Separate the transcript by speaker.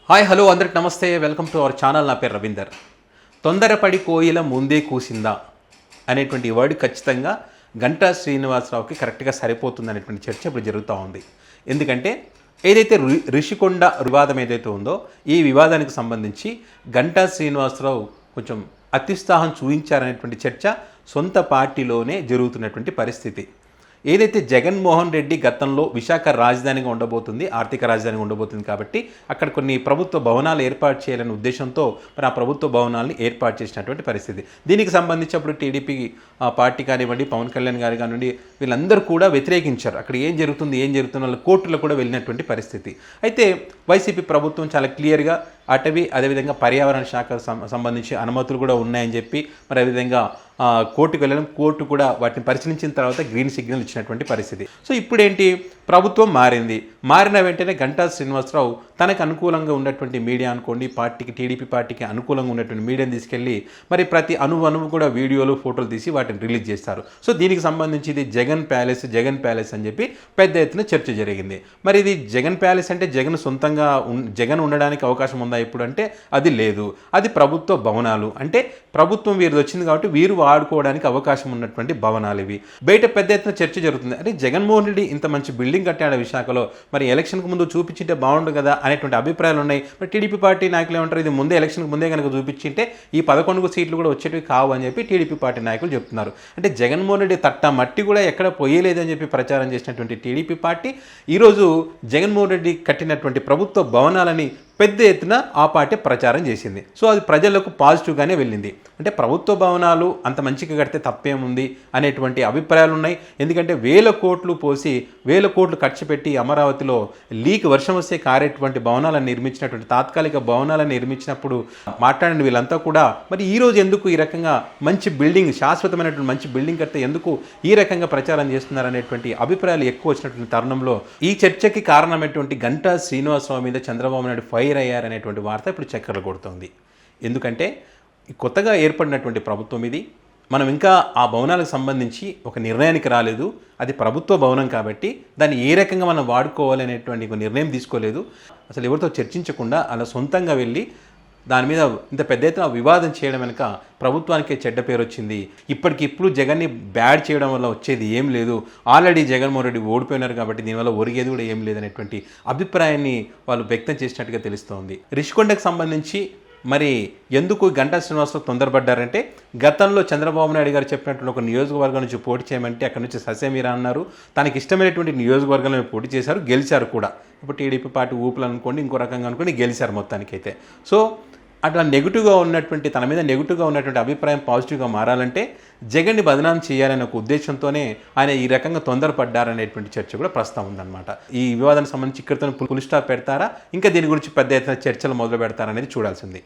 Speaker 1: Hi hello అందరికి నమస్తే, welcome to our channel. నా పేరు రవీందర్. తొందరపడి కోయిల ముందే కూసిందా అనేటువంటి వర్డ్ ఖచ్చితంగా గంటా శ్రీనివాసరావుకి కరెక్ట్గా సరిపోతుంది అనేటువంటి చర్చ ఇప్పుడు జరుగుతూ ఉంది. ఎందుకంటే ఏదైతే రిషికొండ వివాదం ఏదైతే ఉందో ఈ వివాదానికి సంబంధించి గంటా శ్రీనివాసరావు కొంచెం అత్యుత్సాహం చూపించారనేటువంటి చర్చ సొంత పార్టీలోనే జరుగుతున్నటువంటి పరిస్థితి. ఏదైతే జగన్మోహన్ రెడ్డి గతంలో విశాఖ రాజధానిగా ఉండబోతుంది, ఆర్థిక రాజధానిగా ఉండబోతుంది కాబట్టి అక్కడ కొన్ని ప్రభుత్వ భవనాలు ఏర్పాటు చేయాలనే ఉద్దేశంతో మరి ఆ ప్రభుత్వ భవనాలను ఏర్పాటు చేసినటువంటి పరిస్థితి. దీనికి సంబంధించి అప్పుడు టీడీపీ పార్టీ కానివ్వండి, పవన్ కళ్యాణ్ గారు కానివ్వండి, వీళ్ళందరూ కూడా వ్యతిరేకించారు. అక్కడ ఏం జరుగుతుంది వాళ్ళ కోర్టులో కూడా వెళ్ళినటువంటి పరిస్థితి. అయితే వైసీపీ ప్రభుత్వం చాలా క్లియర్గా అటవీ అదేవిధంగా పర్యావరణ శాఖకు సంబంధించి అనుమతులు కూడా ఉన్నాయని చెప్పి మరి అదేవిధంగా కోర్టుకు వెళ్ళడం, కోర్టు కూడా వాటిని పరిశీలించిన తర్వాత గ్రీన్ సిగ్నల్ ఇచ్చినటువంటి పరిస్థితి. సో ఇప్పుడేంటి, ప్రభుత్వం మారిన వెంటనే గంటా శ్రీనివాసరావు తనకు అనుకూలంగా ఉన్నటువంటి మీడియా అనుకోండి, టీడీపీ పార్టీకి అనుకూలంగా ఉన్నటువంటి మీడియాని తీసుకెళ్ళి మరి ప్రతి అణువు కూడా వీడియోలు ఫోటోలు తీసి వాటిని రిలీజ్ చేస్తారు. సో దీనికి సంబంధించి ఇది జగన్ ప్యాలెస్ అని చెప్పి పెద్ద ఎత్తున చర్చ జరిగింది. మరి ఇది జగన్ ప్యాలెస్ అంటే జగన్ సొంతంగా జగన్ ఉండడానికి అవకాశం ఉందా ఇప్పుడు అంటే అది లేదు. అది ప్రభుత్వ భవనాలు, అంటే ప్రభుత్వం వీరిది వచ్చింది కాబట్టి వీరు వాడుకోవడానికి అవకాశం ఉన్నటువంటి భవనాలు ఇవి. బయట పెద్ద ఎత్తున చర్చ జరుగుతుంది. అంటే జగన్మోహన్ రెడ్డి ఇంత మంచి బిల్డింగ్ కట్టాడు విశాఖలో, మరి ఎలక్షన్కి ముందు చూపించింటే బాగుండు కదా అనేటువంటి అభిప్రాయాలు ఉన్నాయి. మరి టీడీపీ పార్టీ నాయకులు ఏమంటారు, ఇది ముందే ఎలక్షన్కి ముందే కనుక చూపించింటే ఈ 11 సీట్లు కూడా వచ్చేటివి కావు అని చెప్పి టీడీపీ పార్టీ నాయకులు చెప్తున్నారు. అంటే జగన్మోహన్ రెడ్డి తట్ట మట్టి కూడా ఎక్కడ పోయలేదని చెప్పి ప్రచారం చేసినటువంటి టీడీపీ పార్టీ ఈరోజు జగన్మోహన్ రెడ్డి కట్టినటువంటి ప్రభుత్వ భవనాలని పెద్ద ఎత్తున ఆ పార్టీ ప్రచారం చేసింది. సో అది ప్రజలకు పాజిటివ్గానే వెళ్ళింది. అంటే ప్రభుత్వ భవనాలు అంత మంచిగా కడితే తప్పేముంది అనేటువంటి అభిప్రాయాలు ఉన్నాయి. ఎందుకంటే వేల కోట్లు ఖర్చు పెట్టి అమరావతిలో వర్షం వస్తే కారేటువంటి భవనాలను నిర్మించినటువంటి తాత్కాలిక భవనాలను నిర్మించినప్పుడు మాట్లాడిన వీళ్ళంతా కూడా మరి ఈరోజు ఎందుకు ఈ రకంగా మంచి బిల్డింగ్, శాశ్వతమైనటువంటి మంచి బిల్డింగ్ కడితే ఎందుకు ఈ రకంగా ప్రచారం చేస్తున్నారనేటువంటి అభిప్రాయాలు ఎక్కువ వచ్చినటువంటి తరుణంలో ఈ చర్చకి కారణమైనటువంటి గంటా శ్రీనివాసరావు మీద చంద్రబాబు నాయుడు ఫైర్ అయ్యారనేటువంటి వార్త ఇప్పుడు చక్కర్లు కొడుతుంది. ఎందుకంటే కొత్తగా ఏర్పడినటువంటి ప్రభుత్వం ఇది, మనం ఇంకా ఆ భవనాలకు సంబంధించి ఒక నిర్ణయానికి రాలేదు. అది ప్రభుత్వ భవనం కాబట్టి దాన్ని ఏ రకంగా మనం వాడుకోవాలి అనేటువంటి ఒక నిర్ణయం తీసుకోలేదు. అసలు ఎవరితో చర్చించకుండా అలా సొంతంగా వెళ్ళి దాని మీద ఇంత పెద్ద ఎత్తున వివాదం చేయడం వెనుక ప్రభుత్వానికే చెడ్డ పేరు వచ్చింది. ఇప్పటికిప్పుడు జగన్ని బ్యాడ్ చేయడం వల్ల వచ్చేది ఏం లేదు, ఆల్రెడీ జగన్మోహన్ రెడ్డి ఓడిపోయినారు కాబట్టి దీనివల్ల ఒరిగేది కూడా ఏం లేదనేటువంటి అభిప్రాయాన్ని వాళ్ళు వ్యక్తం చేసినట్టుగా తెలుస్తోంది. రిషికొండకు సంబంధించి మరి ఎందుకు గంటా శ్రీనివాసరావు తొందరపడ్డారంటే, గతంలో చంద్రబాబు నాయుడు గారు చెప్పినటువంటి ఒక నియోజకవర్గం నుంచి పోటీ చేయమంటే అక్కడ నుంచి ససేమిరా అన్నారు. తనకి ఇష్టమైనటువంటి నియోజకవర్గంలో పోటీ చేశారు, గెలిచారు కూడా. ఇప్పుడు టీడీపీ పార్టీ ఊపులు అనుకోండి, ఇంకో రకంగా అనుకోండి, గెలిచారు మొత్తానికైతే. సో అట్లా నెగిటివ్గా ఉన్నటువంటి, తన మీద నెగిటివ్గా ఉన్నటువంటి అభిప్రాయం పాజిటివ్గా మారాలంటే జగన్ని బదనాం చేయాలనే ఒక ఉద్దేశంతోనే ఆయన ఈ రకంగా తొందరపడ్డారనేటువంటి చర్చ కూడా ప్రస్తుతం ఉందన్నమాట. ఈ వివాదానికి సంబంధించి ఇక్కడితో ఫుల్ స్టాప్ పెడతారా, ఇంకా దీని గురించి పెద్ద ఎత్తున చర్చలు మొదలు పెడతారనేది చూడాల్సింది.